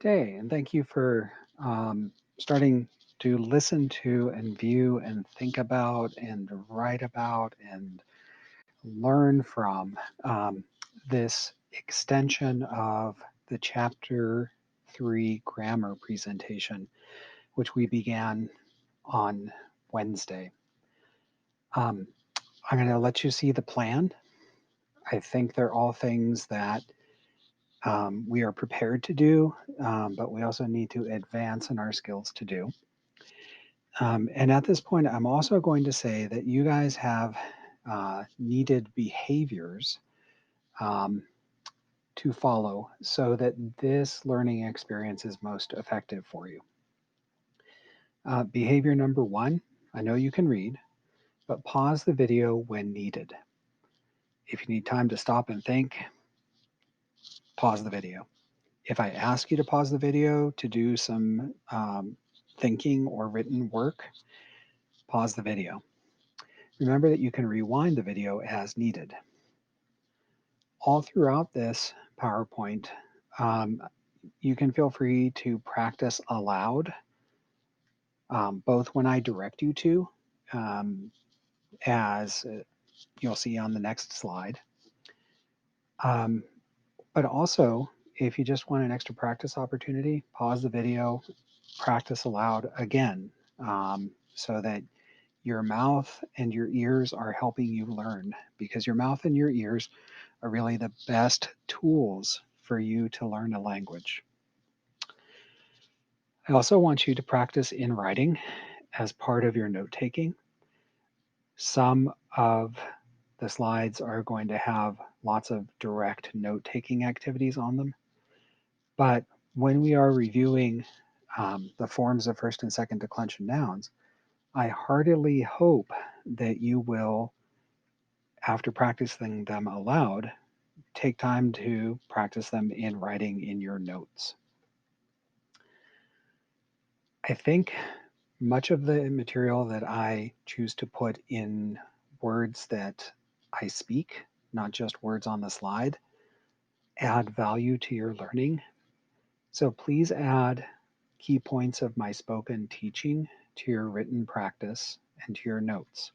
day, and thank you for starting to listen to and view and think about and write about and learn from this extension of the Chapter 3 grammar presentation, which we began on Wednesday. Um, I'm going to let you see the plan. I think they're all things that we are prepared to do, but we also need to advance in our skills to do. And at this point, I'm also going to say that you guys have needed behaviors um, to follow so that this learning experience is most effective for you. Behavior number one, I know you can read, but pause the video when needed. If you need time to stop and think, pause the video. If I ask you to pause the video to do some thinking or written work, pause the video. Remember that you can rewind the video as needed. All throughout this PowerPoint, um, you can feel free to practice aloud, both when I direct you to, um, as you'll see on the next slide, um, but also if you just want an extra practice opportunity, pause the video, practice aloud again, so that your mouth and your ears are helping you learn, because your mouth and your ears are really the best tools for you to learn a language. I also want you to practice in writing as part of your note taking. Some of the slides are going to have lots of direct note taking activities on them, but when we are reviewing the forms of first and second declension nouns, I heartily hope that you will, after practicing them aloud, take time to practice them in writing in your notes. I think much of the material that I choose to put in words that I speak, not just words on the slide, add value to your learning. So please add key points of my spoken teaching to your written practice and to your notes.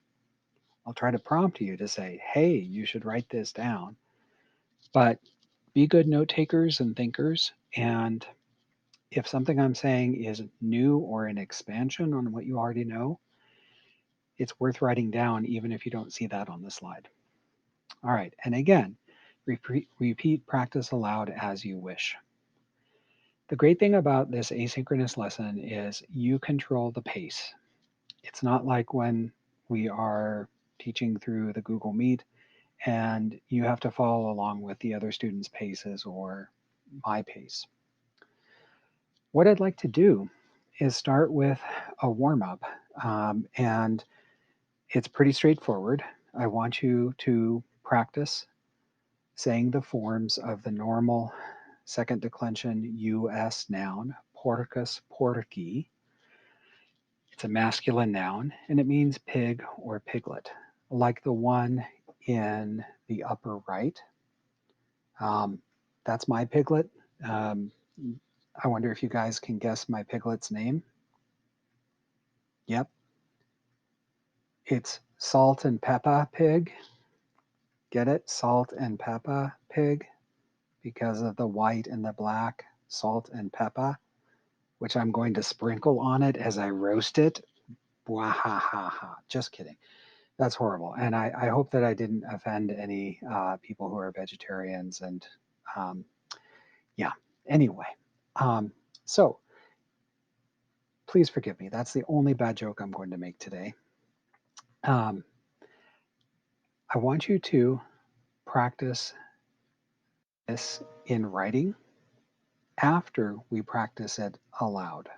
I'll try to prompt you to say, hey, you should write this down. But be good note takers and thinkers. And if something I'm saying is new or an expansion on what you already know, it's worth writing down even if you don't see that on the slide. All right, and again, repeat practice aloud as you wish. The great thing about this asynchronous lesson is you control the pace. It's not like when we are teaching through the Google Meet and you have to follow along with the other students' paces or my pace. What I'd like to do is start with a warm up, and it's pretty straightforward. I want you to practice saying the forms of the normal second declension US noun, porcus porci. It's a masculine noun and it means pig or piglet, like the one in the upper right. Um, that's my piglet. Um, I wonder if you guys can guess my piglet's name. Yep, it's Salt and Peppa Pig. Get it? Salt and Peppa Pig, because of the white and the black, salt and pepper, which I'm going to sprinkle on it as I roast it. Wahahaha. Just kidding. That's horrible. And I hope that I didn't offend any people who are vegetarians. And um, yeah, anyway. Um, so please forgive me. That's the only bad joke I'm going to make today. Um, I want you to practice this in writing after we practice it aloud.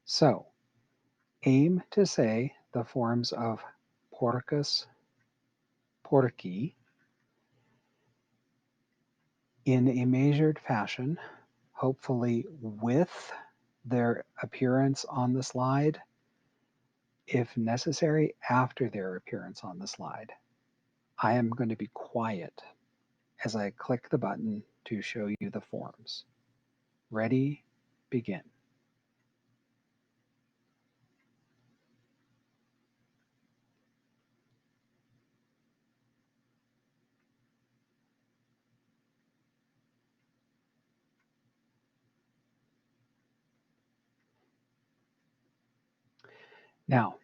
So aim to say the forms of porcus, porci in a measured fashion, hopefully with their appearance on the slide, if necessary, after their appearance on the slide. I am going to be quiet as I click the button to show you the forms. Ready, begin. Now,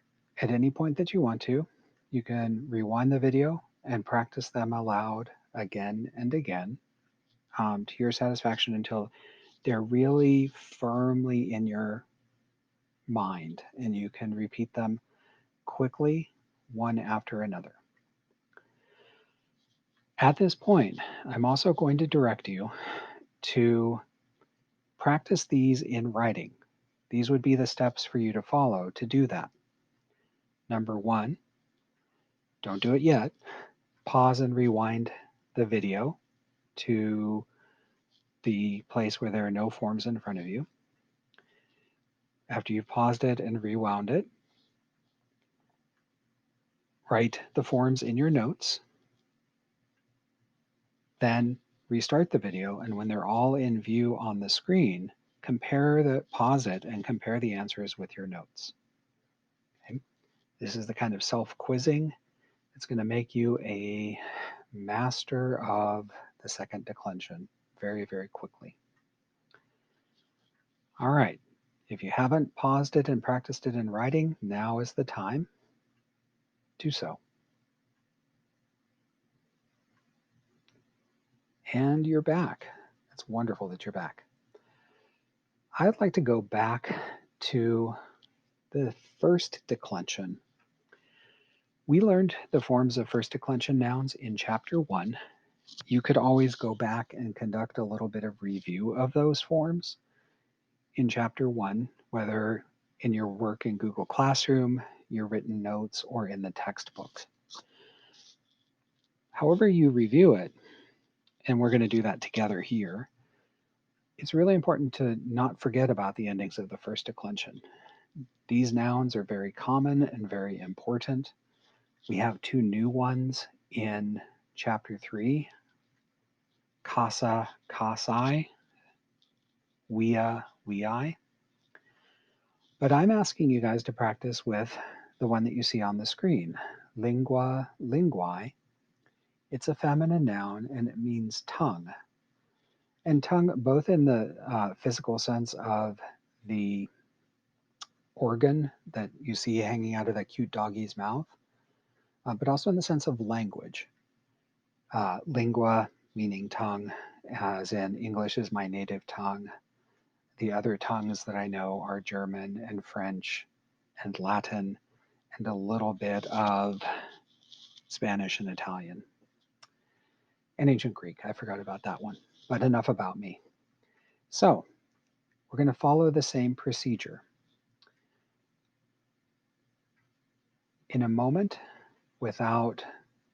at any point that you want to, you can rewind the video and practice them aloud again and again to your satisfaction until they're really firmly in your mind and you can repeat them quickly, one after another. At this point, I'm also going to direct you to practice these in writing. These would be the steps for you to follow to do that. Number one, don't do it yet. Pause and rewind the video to the place where there are no forms in front of you. After you've paused it and rewound it, write the forms in your notes. Then restart the video, and when they're all in view on the screen, pause it and compare the answers with your notes. Okay? This is the kind of self-quizzing that's going to make you a master of the second declension very, very quickly. All right. If you haven't paused it and practiced it in writing, now is the time. Do so. And you're back. It's wonderful that you're back. I'd like to go back to the first declension. We learned the forms of first declension nouns in chapter 1. You could always go back and conduct a little bit of review of those forms in chapter 1, whether in your work in Google Classroom, your written notes, or in the textbook. However you review it, and we're going to do that together here, it's really important to not forget about the endings of the first declension. These nouns are very common and very important. We have two new ones in chapter 3, casa, casai, wea, weai. But I'm asking you guys to practice with the one that you see on the screen, lingua, linguae. It's a feminine noun and it means tongue. And tongue, both in the physical sense of the organ that you see hanging out of that cute doggy's mouth, but also in the sense of language. Lingua, meaning tongue, as in English is my native tongue. The other tongues that I know are German and French and Latin and a little bit of Spanish and Italian. And ancient Greek. I forgot about that one. But enough about me. So, we're going to follow the same procedure. In a moment, without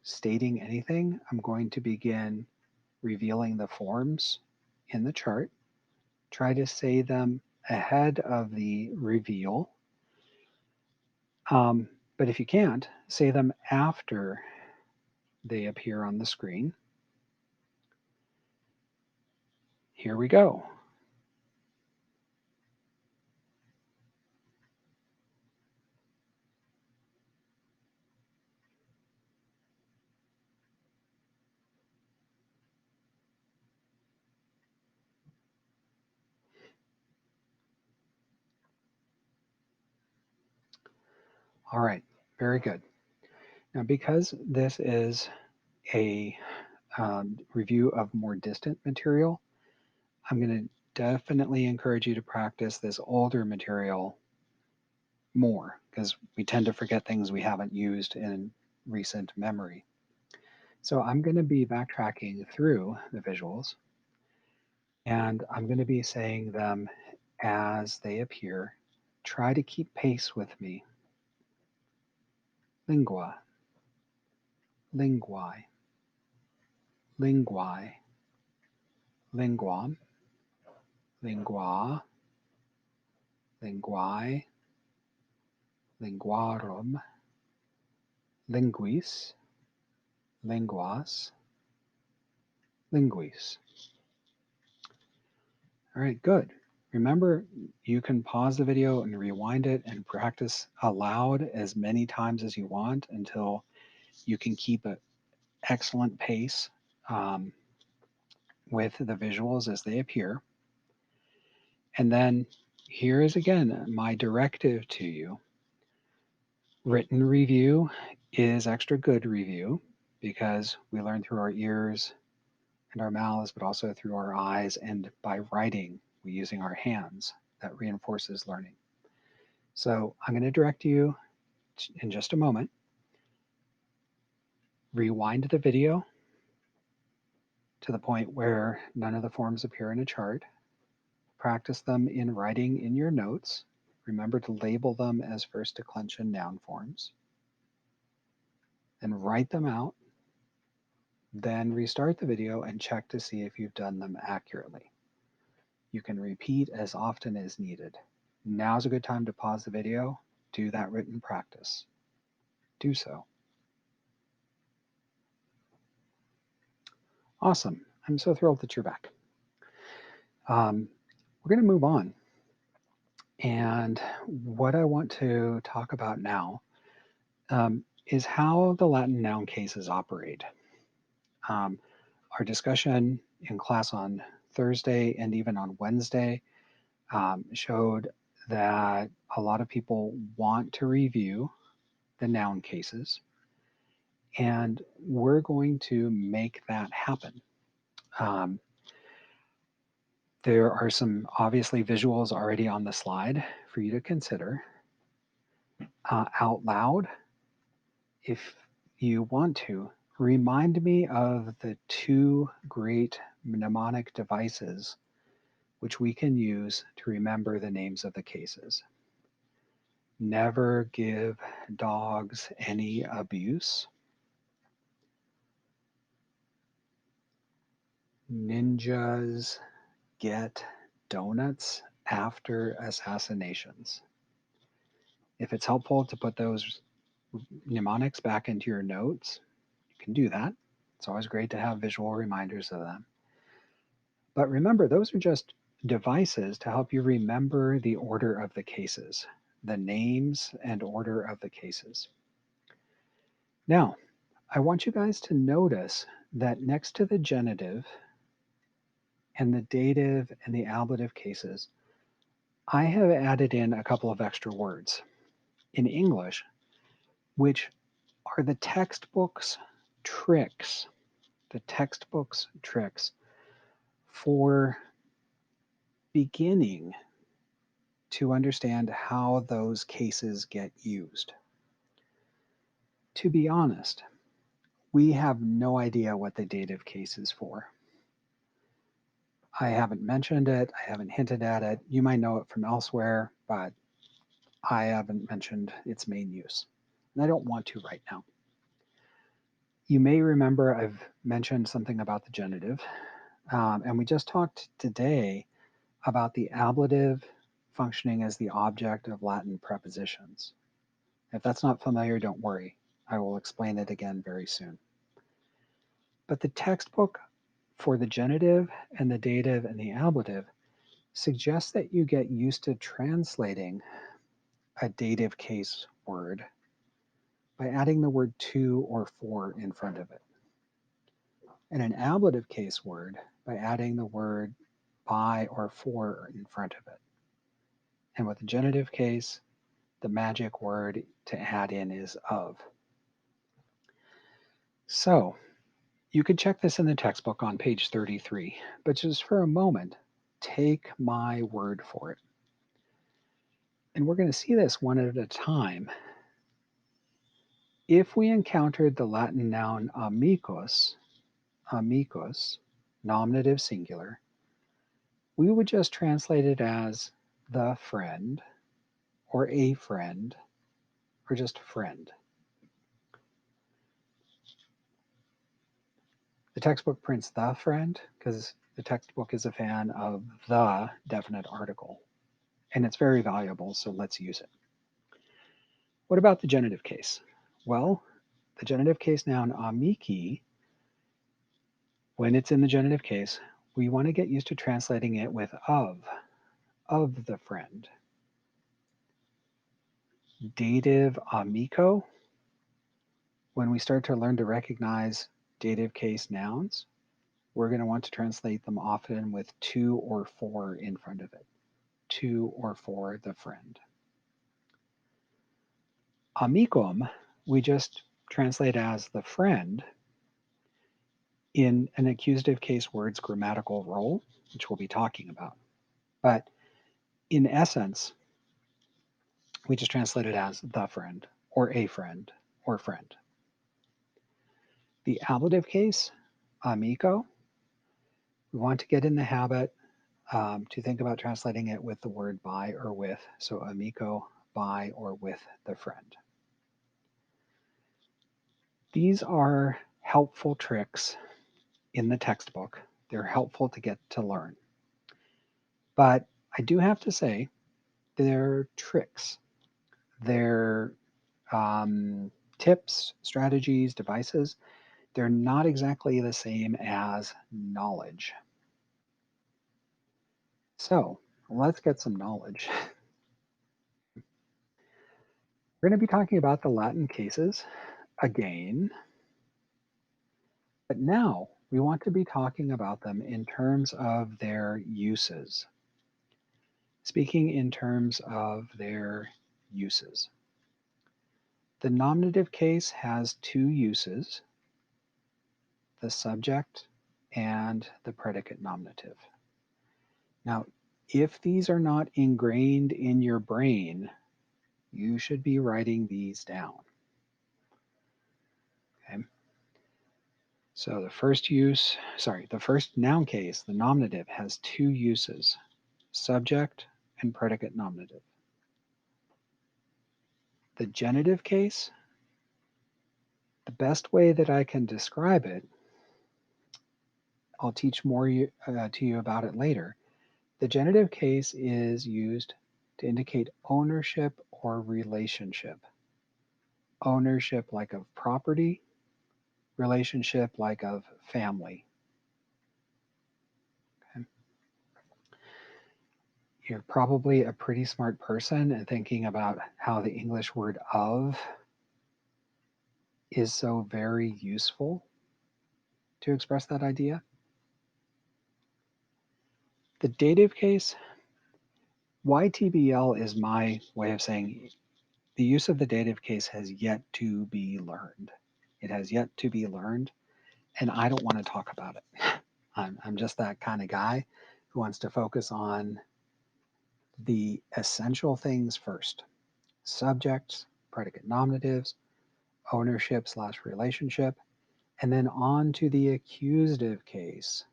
stating anything, I'm going to begin revealing the forms in the chart. Try to say them ahead of the reveal. But if you can't, say them after they appear on the screen. Here we go. All right, very good. Now, because this is a review of more distant material, I'm going to definitely encourage you to practice this older material more because we tend to forget things we haven't used in recent memory. So I'm going to be backtracking through the visuals and I'm going to be saying them as they appear. Try to keep pace with me. Lingua, linguae, linguae, linguam, lingua, linguae, linguarum, linguis, linguas, linguis. All right, good. Remember, you can pause the video and rewind it and practice aloud as many times as you want until you can keep an excellent pace um, with the visuals as they appear. And then here is again my directive to you. Written review is extra good review because we learn through our ears and our mouths, but also through our eyes and by writing, we using our hands. That reinforces learning. So I'm going to direct you in just a moment. Rewind the video to the point where none of the forms appear in a chart. Practice them in writing in your notes. Remember to label them as first declension noun forms. And write them out. Then restart the video and check to see if you've done them accurately. You can repeat as often as needed. Now's a good time to pause the video, do that written practice. Do so. Awesome. I'm so thrilled that you're back. We're going to move on. And what I want to talk about now is how the Latin noun cases operate. Um, our discussion in class on Thursday and even on Wednesday showed that a lot of people want to review the noun cases, and we're going to make that happen. Um, there are some obviously visuals already on the slide for you to consider out loud. If you want to, remind me of the two great mnemonic devices which we can use to remember the names of the cases. Never give dogs any abuse. Ninjas get donuts after assassinations. If it's helpful to put those mnemonics back into your notes, you can do that. It's always great to have visual reminders of them. But remember, those are just devices to help you remember the order of the cases, the names and order of the cases. Now, I want you guys to notice that next to the genitive and the dative and the ablative cases, I have added in a couple of extra words in English, which are the textbook's tricks for beginning to understand how those cases get used. To be honest, we have no idea what the dative case is for. I haven't mentioned it, I haven't hinted at it. You might know it from elsewhere, but I haven't mentioned its main use. And I don't want to right now. You may remember I've mentioned something about the genitive, and we just talked today about the ablative functioning as the object of Latin prepositions. If that's not familiar, don't worry. I will explain it again very soon. But the textbook for the genitive and the dative and the ablative suggests that you get used to translating a dative case word by adding the word to or for in front of it, and an ablative case word by adding the word by or for in front of it. And with the genitive case, the magic word to add in is of. So you could check this in the textbook on page 33, but just for a moment, take my word for it. And we're going to see this one at a time. If we encountered the Latin noun amicus, nominative singular, we would just translate it as the friend, or a friend, or just friend. The textbook prints the friend because the textbook is a fan of the definite article. And it's very valuable, so let's use it. What about the genitive case? Well, the genitive case noun amici, when it's in the genitive case, We want to get used to translating it with of the friend. Dative amico, when we start to learn to recognize dative case nouns, we're going to want to translate them often with to or for in front of it. To or for the friend. Amicum, we just translate as the friend in an accusative case word's grammatical role, which we'll be talking about. But in essence, we just translate it as the friend or a friend or friend. The ablative case, amico, we want to get in the habit to think about translating it with the word by or with. So amico, by or with the friend. These are helpful tricks in the textbook. They're helpful to get to learn. But I do have to say, they're tricks. They're tips, strategies, devices. They're not exactly the same as knowledge. So let's get some knowledge. We're going to be talking about the Latin cases again, but now we want to be talking about them in terms of their uses. Speaking in terms of their uses. The nominative case has two uses, the subject and the predicate nominative. Now, if these are not ingrained in your brain, you should be writing these down. Okay. So the first noun case, the nominative, has two uses, subject and predicate nominative. The genitive case, the best way that I can describe it, I'll teach more to you about it later. The genitive case is used to indicate ownership or relationship. Ownership like of property, relationship like of family. Okay. You're probably a pretty smart person and thinking about how the English word of is so very useful to express that idea. The dative case, YTBL is my way of saying the use of the dative case has yet to be learned. It has yet to be learned, and I don't want to talk about it. I'm just that kind of guy who wants to focus on the essential things first: subjects, predicate nominatives, ownership slash relationship, and then on to the accusative case.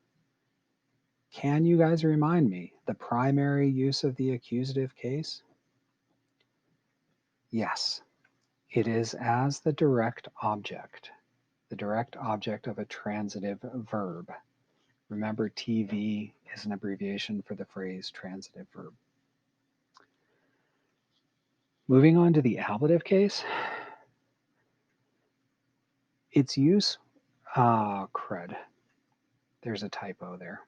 Can you guys remind me the primary use of the accusative case? Yes, it is as the direct object of a transitive verb. Remember, TV is an abbreviation for the phrase transitive verb. Moving on to the ablative case, its use, crud, there's a typo there.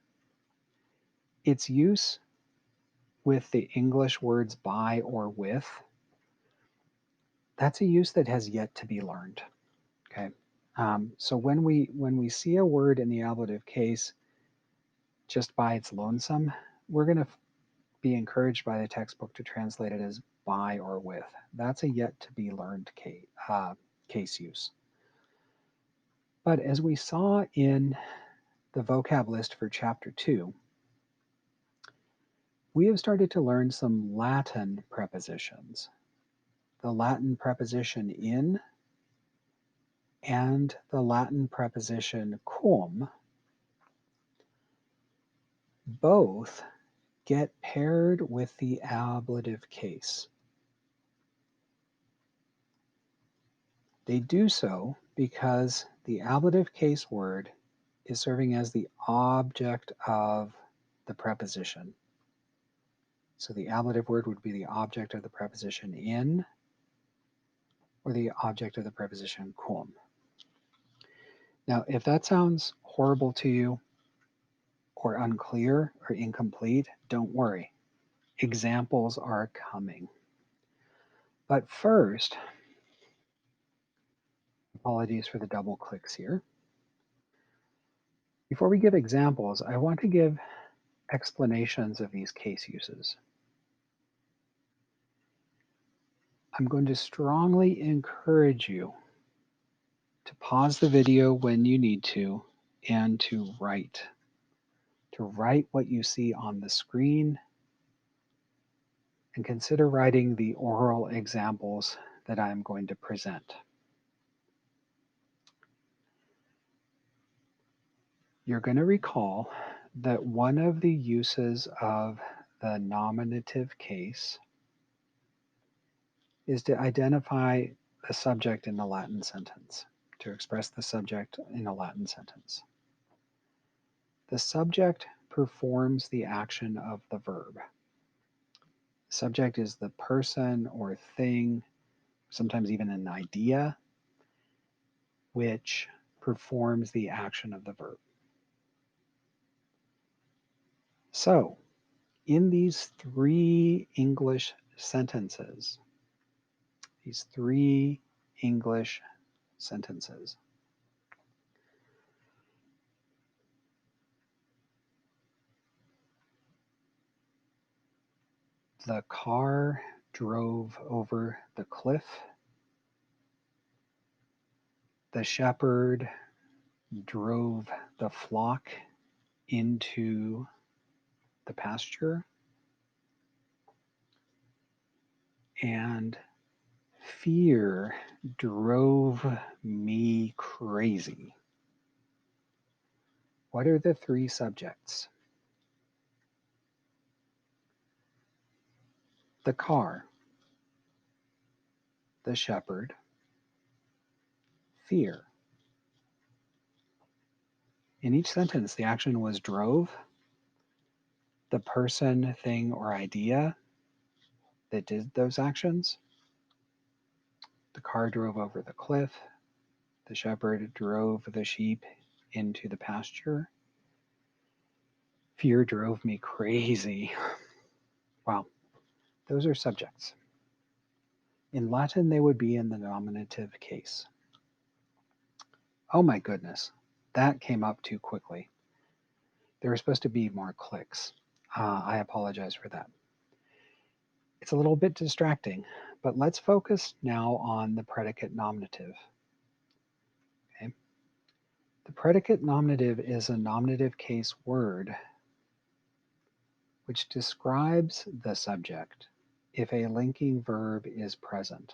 Its use with the English words by or with, that's a use that has yet to be learned. Okay, so when we see a word in the ablative case just by its lonesome, we're going to be encouraged by the textbook to translate it as by or with. That's a yet to be learned case use. But as we saw in the vocab list for chapter 2, we have started to learn some Latin prepositions. The Latin preposition in and the Latin preposition cum both get paired with the ablative case. They do so because the ablative case word is serving as the object of the preposition. So the ablative word would be the object of the preposition in or the object of the preposition cum. Now, if that sounds horrible to you, or unclear or incomplete, don't worry. Examples are coming. But first, apologies for the double clicks here. Before we give examples, I want to give explanations of these case uses. I'm going to strongly encourage you to pause the video when you need to and to write. To write what you see on the screen and consider writing the oral examples that I'm going to present. You're going to recall that one of the uses of the nominative case is to identify the subject in the Latin sentence, to express the subject in a Latin sentence. The subject performs the action of the verb. The subject is the person or thing, sometimes even an idea, which performs the action of the verb. So, in these three English sentences, the car drove over the cliff, the shepherd drove the flock into the pasture, and fear drove me crazy. What are the three subjects? The car, the shepherd, fear. In each sentence, the action was drove. The person, thing, or idea that did those actions. The car drove over the cliff. The shepherd drove the sheep into the pasture. Fear drove me crazy. Wow, those are subjects. In Latin, they would be in the nominative case. Oh my goodness, that came up too quickly. There were supposed to be more clicks. I apologize for that. It's a little bit distracting, but let's focus now on the predicate nominative. Okay. The predicate nominative is a nominative case word which describes the subject if a linking verb is present.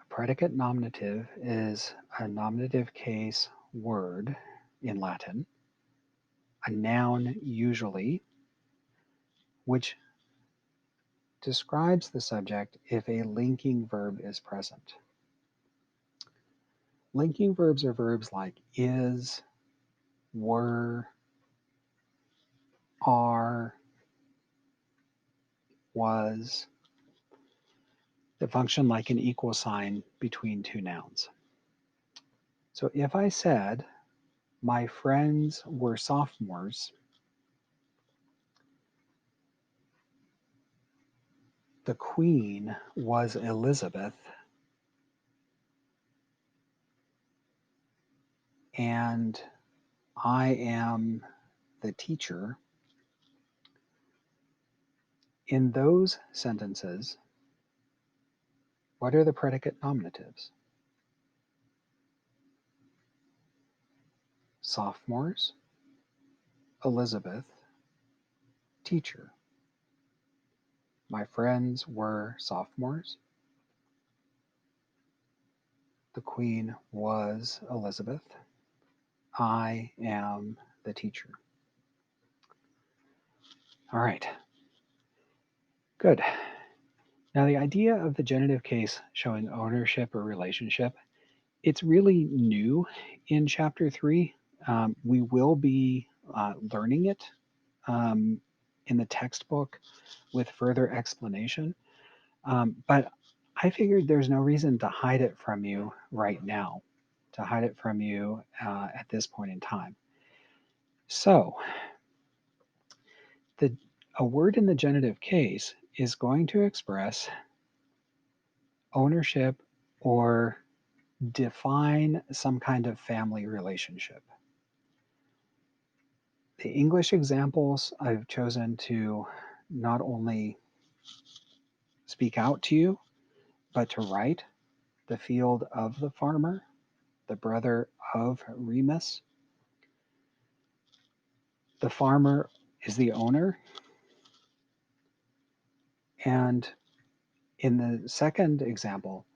A predicate nominative is a nominative case word in Latin, a noun usually, which describes the subject if a linking verb is present. Linking verbs are verbs like is, were, are, was, that function like an equal sign between two nouns. So if I said, my friends were sophomores, the Queen was Elizabeth, and I am the teacher. In those sentences, what are the predicate nominatives? Sophomores, Elizabeth, teacher. My friends were sophomores. The Queen was Elizabeth. I am the teacher. All right. Good. Now, the idea of the genitive case showing ownership or relationship, it's really new in chapter 3. We will be learning it in the textbook with further explanation. But I figured there's no reason to hide it from you right now. to hide it from you at this point in time. So, the, a word in the genitive case is going to express ownership or define some kind of family relationship. The English examples I've chosen to not only speak out to you, but to write: the field of the farmer, the brother of Remus. The farmer is the owner. And in the second example,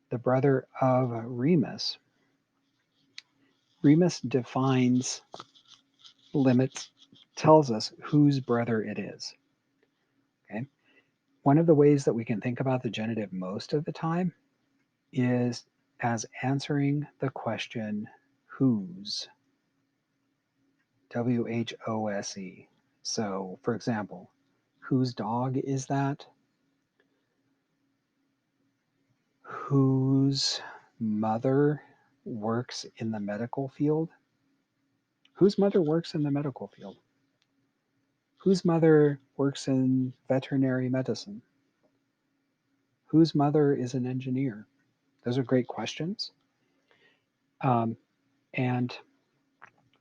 the brother of Remus, Remus defines, limits, tells us whose brother it is. Okay. One of the ways that we can think about the genitive most of the time is as answering the question whose. WHOSE. So, for example, whose dog is that? Whose mother works in the medical field? Whose mother works in the medical field? Whose mother works in veterinary medicine? Whose mother is an engineer? Those are great questions. And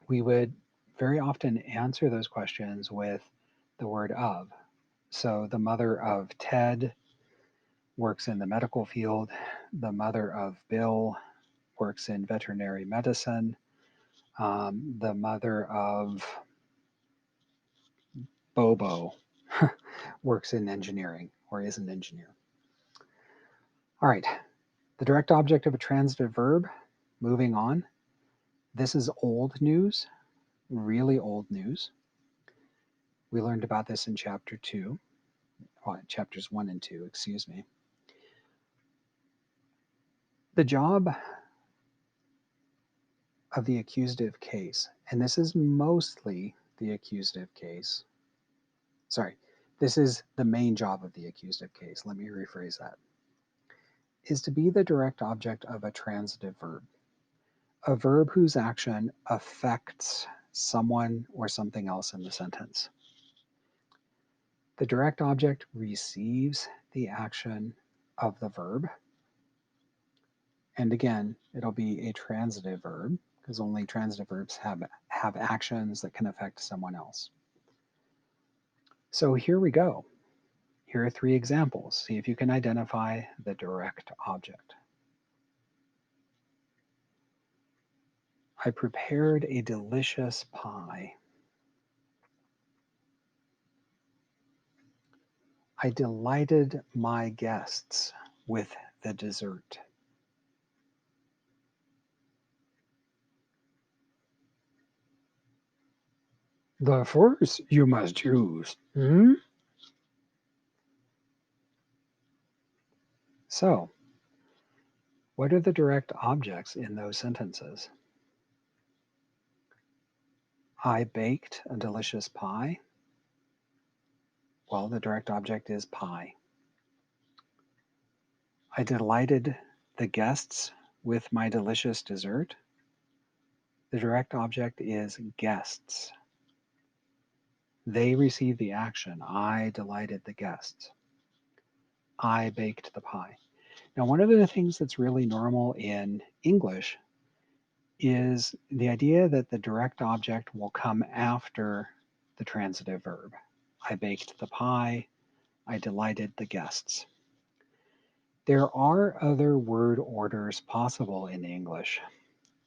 we would very often answer those questions with the word of. So the mother of Ted works in the medical field. The mother of Bill works in veterinary medicine. The mother of Bobo works in engineering or is an engineer. All right, the direct object of a transitive verb, moving on. This is old news, really old news. We learned about this in chapter 2, chapters 1 and 2, excuse me. The job of the accusative case, and this is mostly the accusative case. Sorry, this is the main job of the accusative case. Let me rephrase that. Is to be the direct object of a transitive verb, a verb whose action affects someone or something else in the sentence. The direct object receives the action of the verb. And again, it'll be a transitive verb because only transitive verbs have actions that can affect someone else. So here we go. Here are 3 examples. See if you can identify the direct object. I prepared a delicious pie. I delighted my guests with the dessert. The force you must use. So, what are the direct objects in those sentences? I baked a delicious pie. Well, the direct object is pie. I delighted the guests with my delicious dessert. The direct object is guests. They receive the action. I delighted the guests. I baked the pie. Now, one of the things that's really normal in English is the idea that the direct object will come after the transitive verb. I baked the pie. I delighted the guests. There are other word orders possible in English,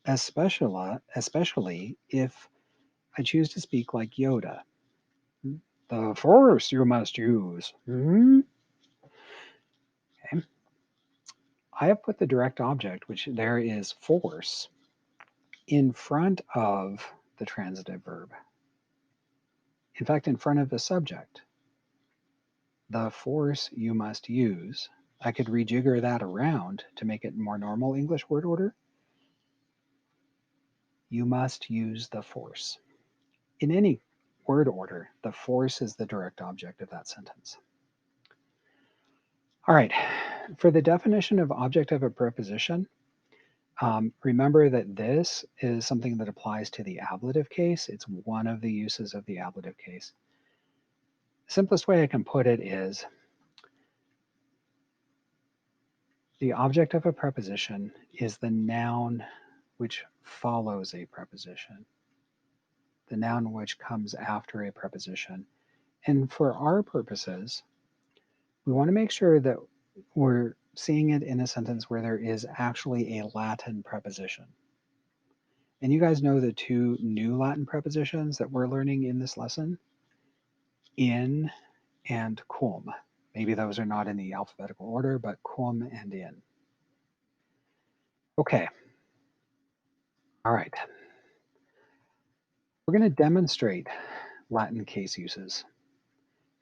especially if I choose to speak like Yoda. The force you must use. Okay. I have put the direct object, which there is force, in front of the transitive verb. In fact, in front of the subject. The force you must use. I could rejigger that around to make it more normal English word order. You must use the force. In any word order, the force is the direct object of that sentence. All right, for the definition of object of a preposition, Remember that this is something that applies to the ablative case. It's one of the uses of the ablative case. The simplest way I can put it is the object of a preposition is the noun which follows a preposition, the noun which comes after a preposition. And for our purposes, we want to make sure that we're seeing it in a sentence where there is actually a Latin preposition. And you guys know the two new Latin prepositions that we're learning in this lesson, in and cum. Maybe those are not in the alphabetical order, but cum and in. Okay, all right. We're going to demonstrate Latin case uses.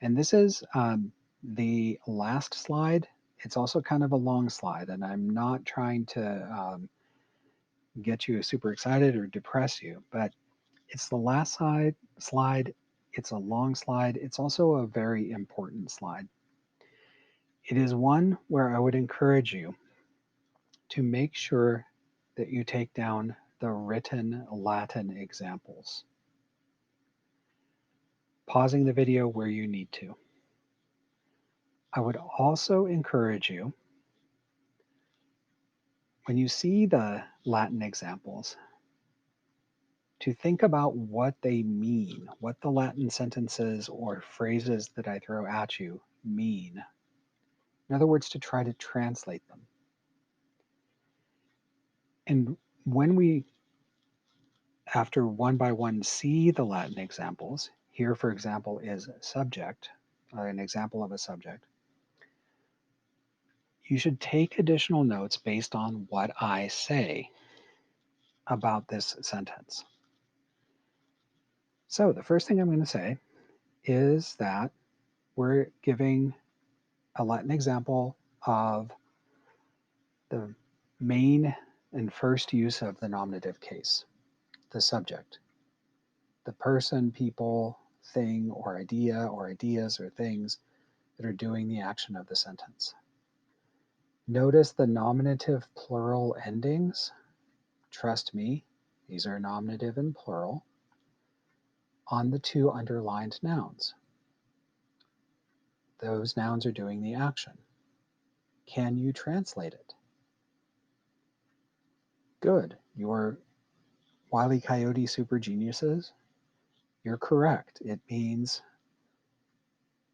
And this is the last slide. It's also kind of a long slide, and I'm not trying to get you super excited or depress you, but it's the last slide. It's a long slide. It's also a very important slide. It is one where I would encourage you to make sure that you take down the written Latin examples, pausing the video where you need to. I would also encourage you, when you see the Latin examples, to think about what they mean, what the Latin sentences or phrases that I throw at you mean. In other words, to try to translate them. And when we, after one by one, see the Latin examples, here, for example, is subject, an example of a subject, you should take additional notes based on what I say about this sentence. So the first thing I'm going to say is that we're giving a Latin example of the main and first use of the nominative case, the subject, the person, people, thing, or idea, or ideas, or things that are doing the action of the sentence. Notice the nominative plural endings. Trust me, these are nominative and plural on the two underlined nouns. Those nouns are doing the action. Can you translate it? Good. You're Wile E. Coyote super geniuses. You're correct. It means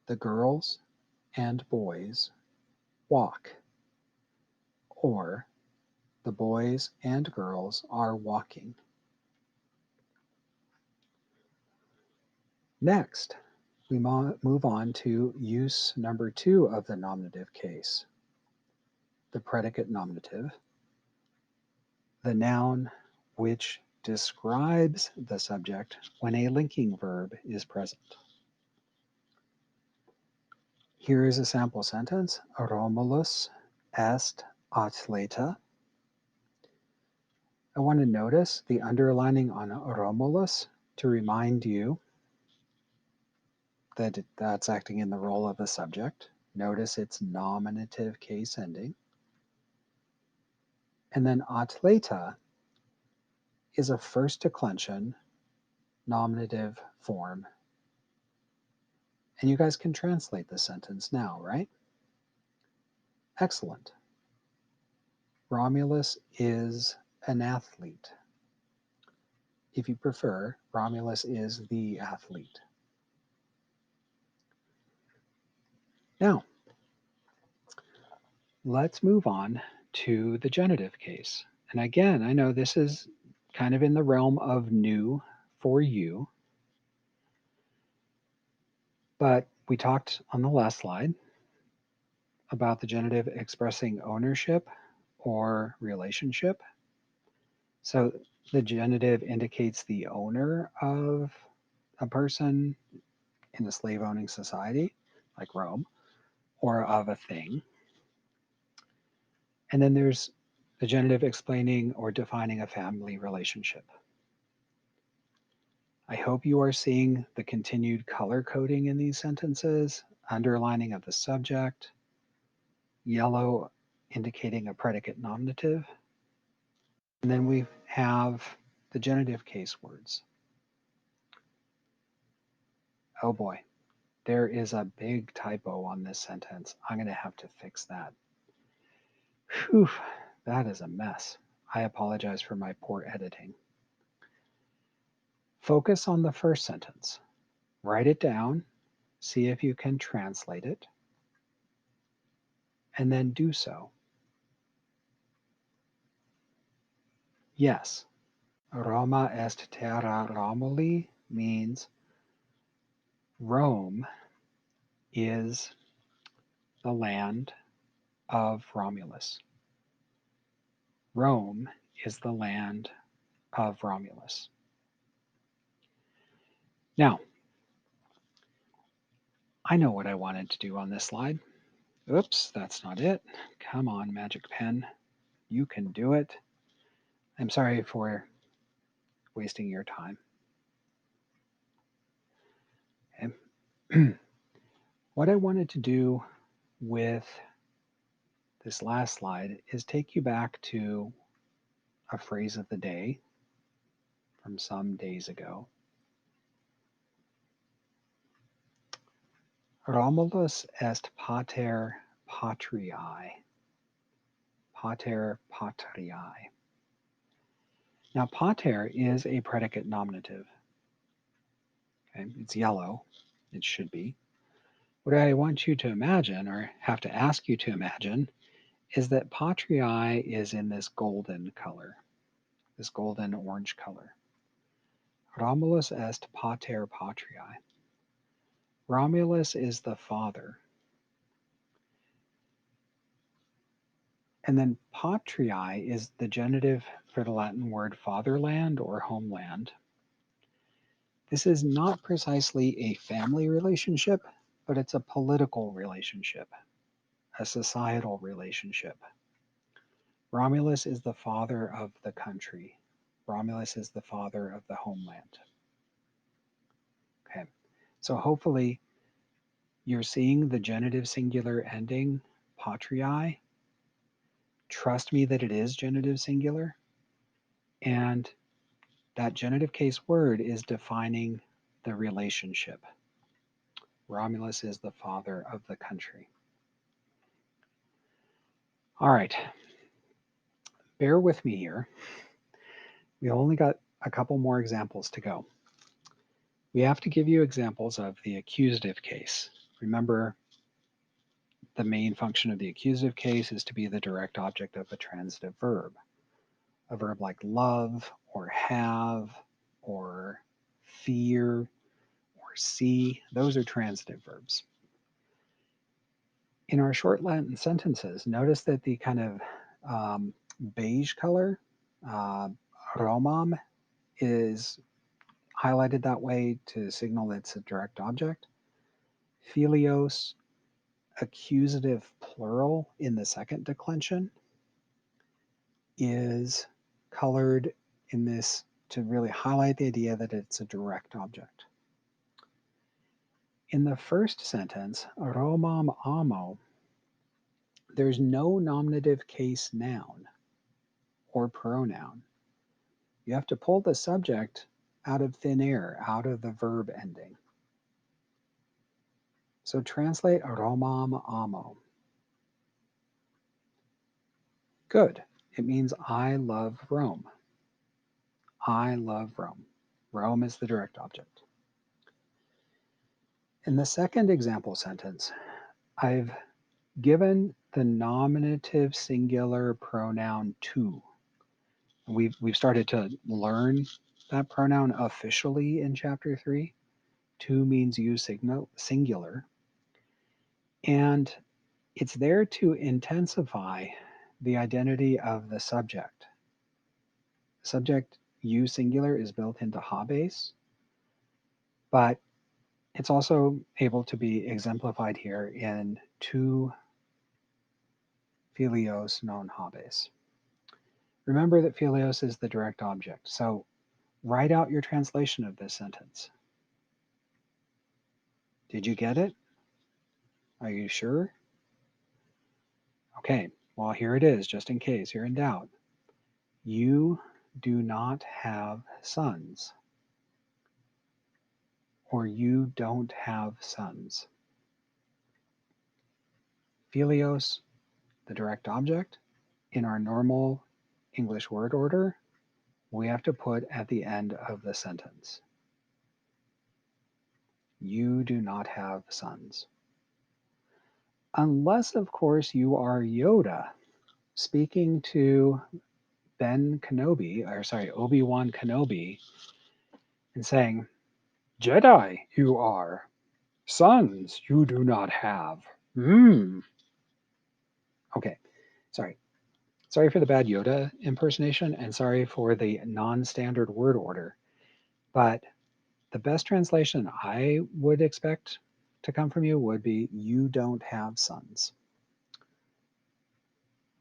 the girls and boys walk, or the boys and girls are walking. Next, we move on to use number 2 of the nominative case, the predicate nominative, the noun which describes the subject when a linking verb is present. Here is a sample sentence. Romulus est atleta. I want to notice the underlining on Romulus to remind you that that's acting in the role of the subject. Notice its nominative case ending. And then atleta is a first declension nominative form. And you guys can translate the sentence now, right? Excellent. Romulus is an athlete. If you prefer, Romulus is the athlete. Now, let's move on to the genitive case. And again, I know this is kind of in the realm of new for you, but we talked on the last slide about the genitive expressing ownership or relationship. So the genitive indicates the owner of a person in a slave owning society, like Rome, or of a thing. And then there's the genitive explaining or defining a family relationship. I hope you are seeing the continued color coding in these sentences, underlining of the subject, yellow indicating a predicate nominative, And then we have the genitive case words. Oh boy, there is a big typo on this sentence. I'm going to have to fix that. Whew, that is a mess. I apologize for my poor editing. Focus on the first sentence. Write it down, see if you can translate it, and then do so. Yes, Roma est terra Romuli means Rome is the land of Romulus. Rome is the land of Romulus. Now, I know what I wanted to do on this slide. Oops, that's not it. Come on, Magic Pen. You can do it. I'm sorry for wasting your time. Okay. What I wanted to do with this last slide is take you back to a phrase of the day from some days ago. Romulus est pater patriae. Pater patriae. Now, pater is a predicate nominative. Okay? It's yellow. It should be. What I want you to imagine, or have to ask you to imagine, is that patriae is in this golden color, this golden orange color. Romulus est pater patriae. Romulus is the father. And then patriae is the genitive for the Latin word fatherland or homeland. This is not precisely a family relationship, but it's a political relationship, a societal relationship. Romulus is the father of the country. Romulus is the father of the homeland. Okay, so hopefully you're seeing the genitive singular ending, patriae. Trust me that it is genitive singular. And that genitive case word is defining the relationship. Romulus is the father of the country. All right, bear with me here. We only got a couple more examples to go. We have to give you examples of the accusative case. Remember, the main function of the accusative case is to be the direct object of a transitive verb. A verb like love or have or fear or see, those are transitive verbs. In our short Latin sentences, notice that the kind of beige color, Romam, is highlighted that way to signal that it's a direct object. Philios, accusative plural in the second declension, is colored in this to really highlight the idea that it's a direct object. In the first sentence, Romam amo, there's no nominative case noun or pronoun. You have to pull the subject out of thin air, out of the verb ending. So translate Romam amo. Good. It means I love Rome. I love Rome. Rome is the direct object. In the second example sentence, I've given the nominative singular pronoun to. We've started to learn that pronoun officially in chapter 3. To means you singular. And it's there to intensify the identity of the subject. The subject you singular is built into habes, but it's also able to be exemplified here in tu philios non habes. Remember that philios is the direct object, so write out your translation of this sentence. Did you get it? Are you sure? Okay, well, here it is, just in case you're in doubt. You do not have sons, or you don't have sons. Philios, the direct object, in our normal English word order, we have to put at the end of the sentence. You do not have sons. Unless, of course, you are Yoda speaking to Obi-Wan Kenobi, and saying, Jedi you are, sons you do not have. Okay, sorry. Sorry for the bad Yoda impersonation, and sorry for the non-standard word order. But the best translation I would expect to come from you would be, you don't have sons.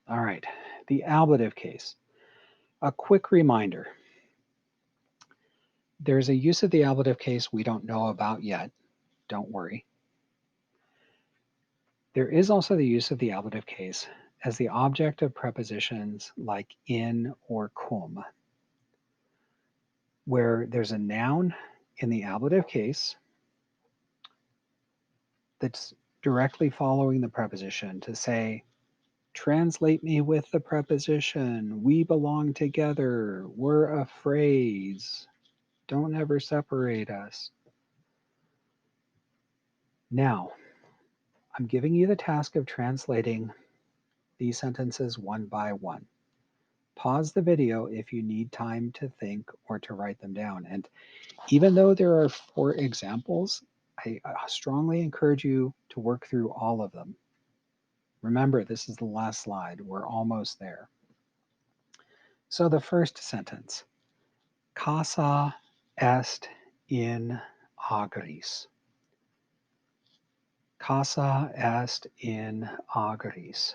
All right, the ablative case. A quick reminder. There's a use of the ablative case we don't know about yet. Don't worry. There is also the use of the ablative case as the object of prepositions like in or cum, where there's a noun in the ablative case that's directly following the preposition to say, translate me with the preposition, we belong together, we're a phrase, don't ever separate us. Now, I'm giving you the task of translating these sentences one by one. Pause the video if you need time to think or to write them down. And even though there are 4 examples, I strongly encourage you to work through all of them. Remember, this is the last slide. We're almost there. So the first sentence, casa est in agris. Casa est in agris.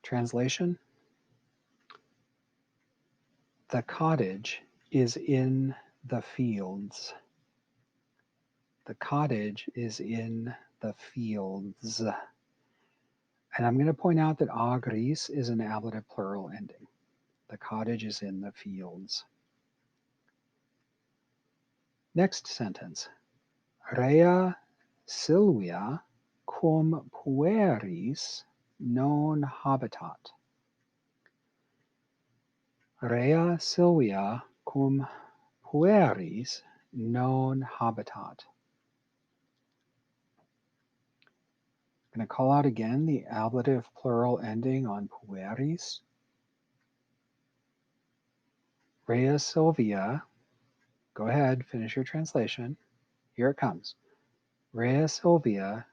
Translation, the cottage is in the fields. The cottage is in the fields. And I'm going to point out that agris is an ablative plural ending. The cottage is in the fields. Next sentence. Rea Silvia cum pueris non habitat. Rea Silvia cum pueris non habitat. I'm going to call out again the ablative plural ending on pueris. Rea Silvia, go ahead, finish your translation. Here it comes. Rea Silvia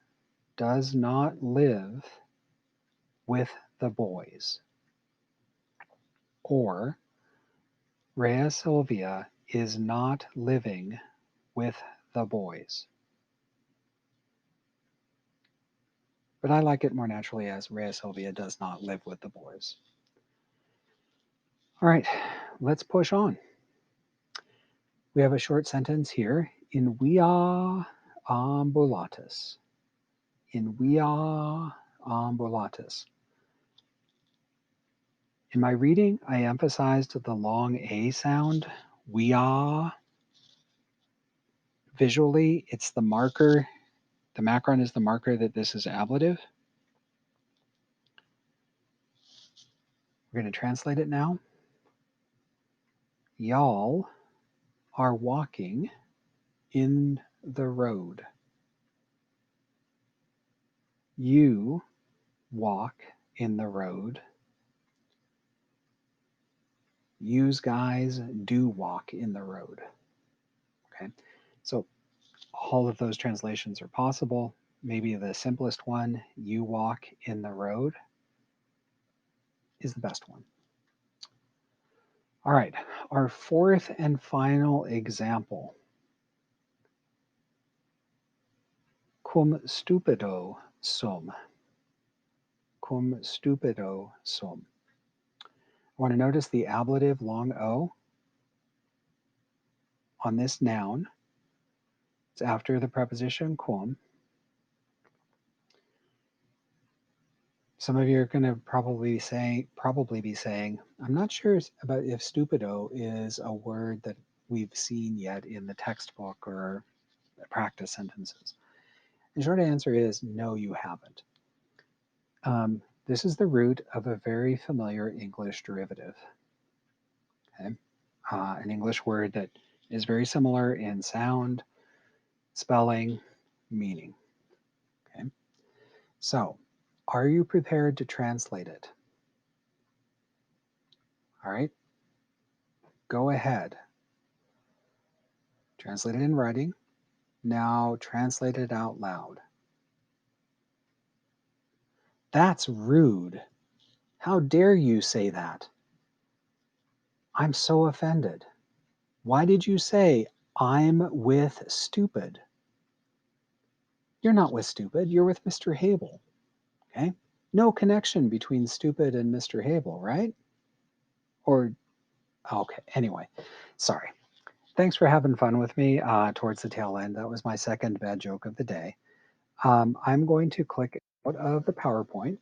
does not live with the boys. Or Rea Silvia is not living with the boys. But I like it more naturally as Rea Silvia does not live with the boys. All right, let's push on. We have a short sentence here. In via ambulatus. In via ambulatus. In my reading, I emphasized the long A sound. Via. Visually, it's the marker. The macron is the marker that this is ablative. We're going to translate it now. Y'all are walking in the road. You walk in the road. Yous guys do walk in the road. Okay, so all of those translations are possible. Maybe the simplest one, you walk in the road, is the best one. All right, our fourth and final example. Cum stupido sum. Cum stupido sum. I want to notice the ablative long O on this noun. It's after the preposition cum. Some of you are going to probably be saying, I'm not sure about if stupido is a word that we've seen yet in the textbook or practice sentences. The short answer is no, you haven't. This is the root of a very familiar English derivative. Okay? An English word that is very similar in sound, spelling, meaning. Okay? So, are you prepared to translate it? All right, go ahead. Translate it in writing. Now translate it out loud. That's rude. How dare you say that? I'm so offended. Why did you say I'm with stupid? You're not with stupid, you're with Mr. Hable. Okay? No connection between stupid and Mr. Hable, right? Or, okay, anyway, sorry. Thanks for having fun with me towards the tail end. That was my second bad joke of the day. I'm going to click out of the PowerPoint.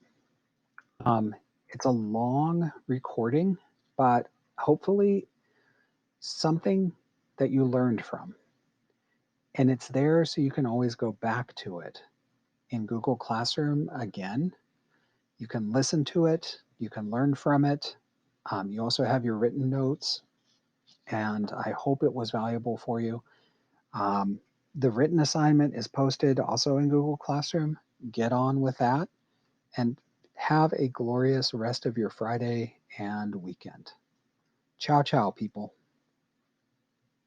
It's a long recording, but hopefully something that you learned from. And it's there so you can always go back to it in Google Classroom again. You can listen to it, you can learn from it. You also have your written notes, and I hope it was valuable for you. The written assignment is posted also in Google Classroom. Get on with that and have a glorious rest of your Friday and weekend. Ciao, ciao, people.